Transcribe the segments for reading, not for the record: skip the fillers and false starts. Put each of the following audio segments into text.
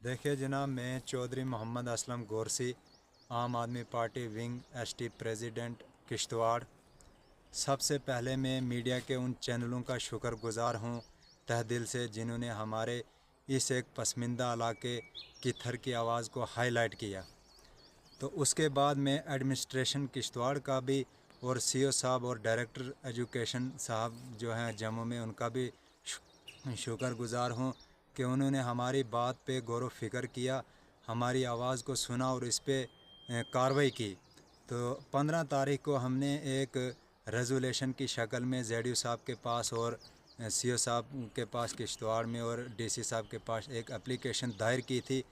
देखिए जनाब, मैं चौधरी मोहम्मद असलम गोरसी, आम आदमी party wing ST president Kishtwar. सबसे पहले मैं मीडिया के उन चैनलों का शुक्रगुजार हूँ तहे दिल से, जिन्होंने हमारे इस एक पसमानदा इलाके की थर की आवाज़ को हाईलाइट किया। तो उसके बाद मैं एडमिनिस्ट्रेशन किश्तवाड़ का भी और सीओ साहब और डायरेक्टर एजुकेशन साहब जो हैं जम्मू में, उनका भी शुक्रगुजार हूँ कि उन्होंने हमारी बात पे गौर व फिक्र किया, हमारी आवाज़ को सुना और इस पे कार्रवाई की। तो 15 तारीख को हमने एक रेजोल्यूशन की शक्ल में जेडीयू साहब के पास और सीओ साहब के पास किश्तवाड़ में और डीसी साहब के पास एक एप्लीकेशन दायर की थी।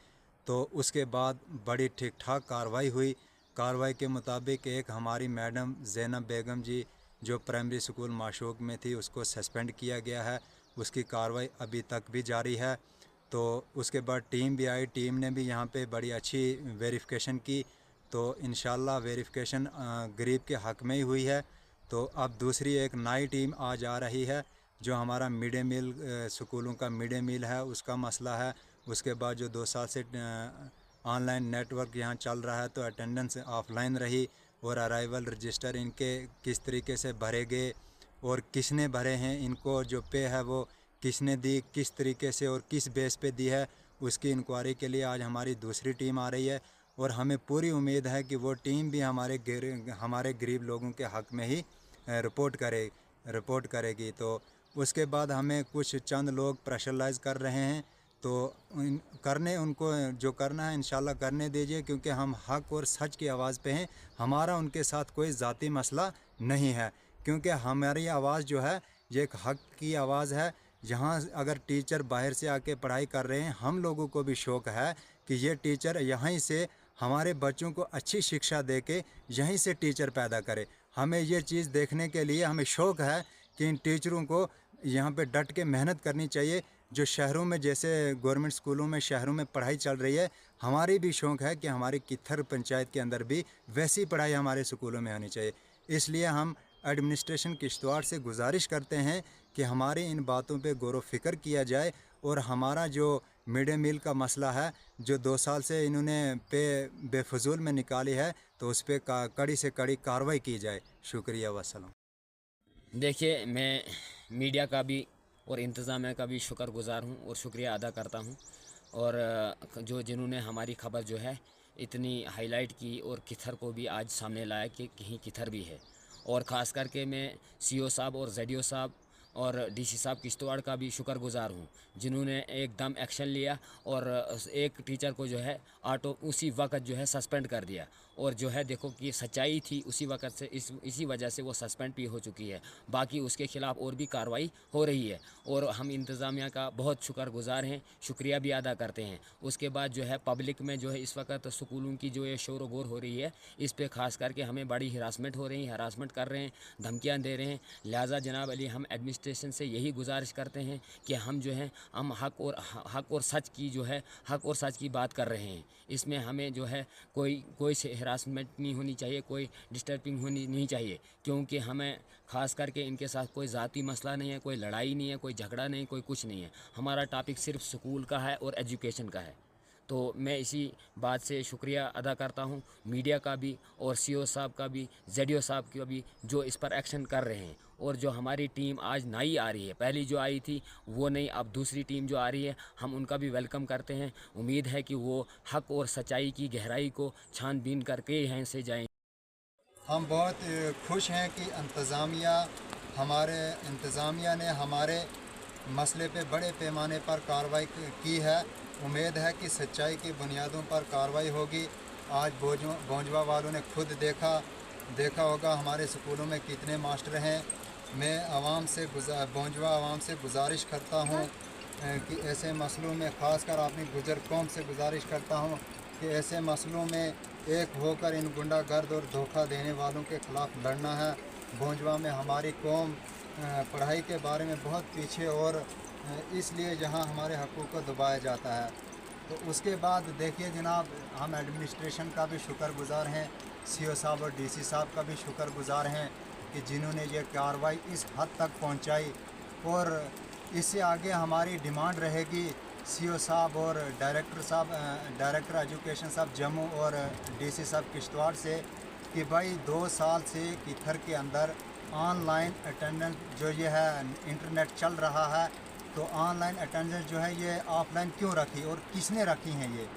तो उसके बाद बड़ी ठीक ठाक कार्रवाई हुई। कार्रवाई के मुताबिक एक हमारी मैडम ज़ैनब बेगम जी जो प्राइमरी स्कूल माशूक में थी, उसको सस्पेंड किया गया है। उसकी कार्रवाई अभी तक भी जारी है। तो उसके बाद टीम भी आई, टीम ने भी यहाँ पे बड़ी अच्छी वेरिफिकेशन की। तो इंशाल्लाह वेरिफिकेशन गरीब के हक़ में ही हुई है। तो अब दूसरी एक नई टीम आज आ रही है जो हमारा मिड डे मील स्कूलों का मिड डे मील है, उसका मसला है। उसके बाद जो 2 साल से ऑनलाइन नेटवर्क यहाँ चल रहा है, तो अटेंडेंस ऑफलाइन रही और अराइवल रजिस्टर इनके किस तरीके से भरे गए और किसने भरे हैं, इनको जो पे है वो किसने दी, किस तरीके से और किस बेस पे दी है, उसकी इंक्वायरी के लिए आज हमारी दूसरी टीम आ रही है। और हमें पूरी उम्मीद है कि वो टीम भी हमारे गरीब लोगों के हक़ में ही रिपोर्ट करेगी। तो उसके बाद हमें कुछ चंद लोग प्रेशराइज़ कर रहे हैं, तो उनको जो करना है इंशाल्लाह करने दीजिए, क्योंकि हम हक़ और सच की आवाज़ पे हैं। हमारा उनके साथ कोई ज़ाती मसला नहीं है, क्योंकि हमारी आवाज़ जो है ये एक हक़ की आवाज़ है। यहाँ अगर टीचर बाहर से आके पढ़ाई कर रहे हैं, हम लोगों को भी शौक़ है कि ये टीचर यहीं से हमारे बच्चों को अच्छी शिक्षा दे के यहीं से टीचर पैदा करे। हमें ये चीज़ देखने के लिए हमें शौक़ है कि इन टीचरों को यहाँ पे डट के मेहनत करनी चाहिए। जो शहरों में जैसे गवर्नमेंट स्कूलों में शहरों में पढ़ाई चल रही है, हमारी भी शौक़ है कि हमारी कित्थर पंचायत के अंदर भी वैसी पढ़ाई हमारे स्कूलों में होनी चाहिए। इसलिए हम एडमिनिस्ट्रेशन किश्तवाड़ से गुजारिश करते हैं कि हमारी इन बातों पे गौर व फिक्र किया जाए और हमारा जो मिड डे मील का मसला है, जो 2 साल से इन्होंने पे बेफजूल में निकाली है, तो उस पर कड़ी से कड़ी कार्रवाई की जाए। शुक्रिया वसलम। देखिए, मैं मीडिया का भी और इंतज़ामिया का भी शुक्रगुजार हूँ और शुक्रिया अदा करता हूँ। और जिन्होंने हमारी खबर जो है इतनी हाईलाइट की और किथर को भी आज सामने लाया कि कहीं किथर भी है। और ख़ास करके मैं सीओ साहब और जेडीओ साहब और डीसी साहब किश्तवाड़ का भी शुक्रगुजार हूँ, जिन्होंने एकदम एक्शन लिया और एक टीचर को जो है उसी वक्त जो है सस्पेंड कर दिया। और जो है देखो कि सच्चाई थी उसी वक्त से, इसी वजह से वो सस्पेंड भी हो चुकी है। बाकी उसके ख़िलाफ़ और भी कार्रवाई हो रही है और हम इंतज़ामिया का बहुत शुक्रगुजार हैं, शुक्रिया भी अदा करते हैं। उसके बाद जो है पब्लिक में जो है इस वक्त स्कूलों की जो ये शोर व गोर हो रही है, इस पर ख़ास करके हमें बड़ी हरासमेंट हो रही है, हरासमेंट कर रहे हैं, धमकियाँ दे रहे हैं। लिहाजा जनाब अली, हम एडमिनिस्ट्रेशन से यही गुजारिश करते हैं कि हम जो है हम हक़ और सच की जो है हक़ और सच की बात कर रहे हैं। इसमें हमें जो है कोई से हरासमेंट नहीं होनी चाहिए, कोई डिस्टर्बिंग होनी नहीं चाहिए, क्योंकि हमें ख़ास करके इनके साथ कोई ज़ाती मसला नहीं है, कोई लड़ाई नहीं है, कोई झगड़ा नहीं, कोई कुछ नहीं है। हमारा टॉपिक सिर्फ स्कूल का है और एजुकेशन का है। तो मैं इसी बात से शुक्रिया अदा करता हूँ मीडिया का भी और सीओ साहब का भी, जेडीओ साहब का भी, जो इस पर एक्शन कर रहे हैं। और जो हमारी टीम आज नई आ रही है, पहली जो आई थी वो नहीं, अब दूसरी टीम जो आ रही है, हम उनका भी वेलकम करते हैं। उम्मीद है कि वो हक़ और सच्चाई की गहराई को छानबीन करके यहाँ से जाएँ। हम बहुत खुश हैं कि इंतज़ामिया ने हमारे मसले पे बड़े पैमाने पर कार्रवाई की है। उम्मीद है कि सच्चाई की बुनियादों पर कार्रवाई होगी। आज बोंजवा वालों ने खुद देखा होगा हमारे स्कूलों में कितने मास्टर हैं। मैं बोंजवा आवाम से गुजारिश करता हूँ कि ऐसे मसलों में, ख़ासकर अपनी गुजर कौम से गुजारिश करता हूँ कि ऐसे मसलों में एक होकर इन गुंडागर्द और धोखा देने वालों के ख़िलाफ़ लड़ना है। बोंजवा में हमारी कौम पढ़ाई के बारे में बहुत पीछे और इसलिए जहाँ हमारे हक़ों को दबाया जाता है। तो उसके बाद देखिए जनाब, हम एडमिनिस्ट्रेशन का भी शुक्रगुजार हैं, सीओ साहब और डीसी साहब का भी शुक्रगुजार हैं कि जिन्होंने ये कार्रवाई इस हद तक पहुँचाई। और इससे आगे हमारी डिमांड रहेगी CO साहब और डायरेक्टर एजुकेशन साहब जम्मू और DC साहब किश्तवाड़ से कि भाई 2 साल से किथर के अंदर ऑनलाइन अटेंडेंस जो ये है इंटरनेट चल रहा है, तो ऑनलाइन अटेंडेंस जो है ये ऑफलाइन क्यों रखी और किसने रखी हैं ये।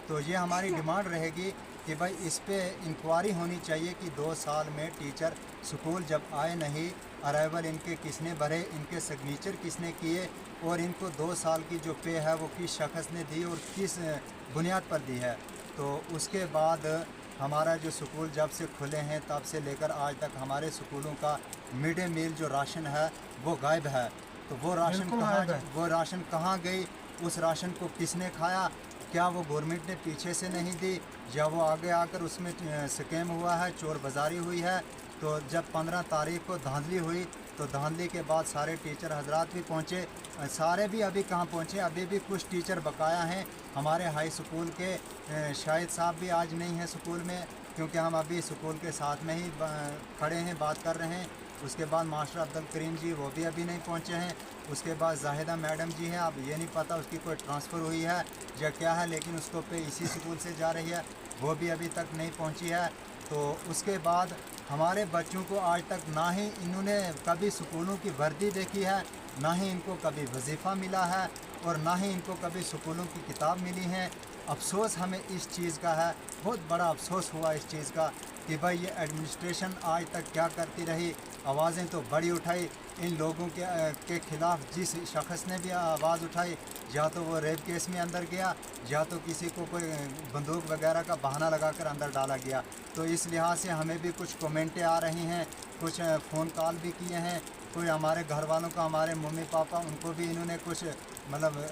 तो ये हमारी डिमांड रहेगी कि भाई इस पे इंक्वायरी होनी चाहिए कि 2 साल में टीचर स्कूल जब आए नहीं, अराइवल इनके किसने भरे, इनके सिग्नेचर किसने किए और इनको 2 साल की जो पे है वो किस शख्स ने दी और किस बुनियाद पर दी है। तो उसके बाद हमारा जो स्कूल जब से खुले हैं तब से लेकर आज तक हमारे स्कूलों का मिड डे मील जो राशन है वो गायब है। तो वो राशन कहाँ गई, उस राशन को किसने खाया, क्या वो गवर्नमेंट ने पीछे से नहीं दी या वो आगे आकर उसमें स्कैम हुआ है, चोर बाज़ारी हुई है। तो जब 15 तारीख को धांधली हुई तो धांधली के बाद सारे टीचर हजरात भी पहुँचे, सारे भी अभी कहाँ पहुँचे, अभी भी कुछ टीचर बकाया हैं हमारे हाई स्कूल के। शाहिद साहब भी आज नहीं हैं स्कूल में क्योंकि हम अभी स्कूल के साथ में ही खड़े हैं, बात कर रहे हैं। उसके बाद मास्टर अब्दुल करीम जी वो भी अभी नहीं पहुंचे हैं। उसके बाद जाहिदा मैडम जी हैं, अब ये नहीं पता उसकी कोई ट्रांसफ़र हुई है या क्या है, लेकिन उसको पे इसी स्कूल से जा रही है, वो भी अभी तक नहीं पहुंची है। तो उसके बाद हमारे बच्चों को आज तक ना ही इन्होंने कभी स्कूलों की वर्दी देखी है, ना ही इनको कभी वजीफ़ा मिला है और ना ही इनको कभी स्कूलों की किताब मिली है। अफसोस हमें इस चीज़ का है, बहुत बड़ा अफसोस हुआ इस चीज़ का कि भाई ये एडमिनिस्ट्रेशन आज तक क्या करती रही। आवाज़ें तो बड़ी उठाई इन लोगों के ख़िलाफ़, जिस शख्स ने भी आवाज़ उठाई या तो वो रेप केस में अंदर गया या तो किसी को कोई बंदूक वगैरह का बहाना लगाकर अंदर डाला गया। तो इस लिहाज से हमें भी कुछ कमेंटें आ रही हैं, कुछ फ़ोन कॉल भी किए हैं, कोई हमारे घर वालों का, हमारे मम्मी पापा, उनको भी इन्होंने कुछ मतलब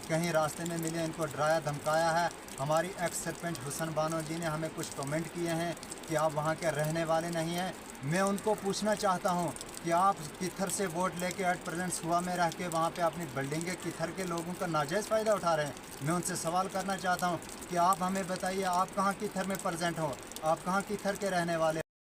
कहीं रास्ते में मिले इनको डराया धमकाया है। हमारी एक्स सरपंच हुसन बानो जी ने हमें कुछ कमेंट किए हैं कि आप वहाँ के रहने वाले नहीं हैं। मैं उनको पूछना चाहता हूँ कि आप किथर से वोट लेके एट प्रेजेंट सुबह में रह के वहाँ पे अपनी बिल्डिंगें किथर के लोगों का नाजायज़ फ़ायदा उठा रहे हैं। मैं उनसे सवाल करना चाहता हूँ कि आप हमें बताइए, आप कहाँ किथर में प्रेजेंट हो, आप कहाँ किथर के रहने वाले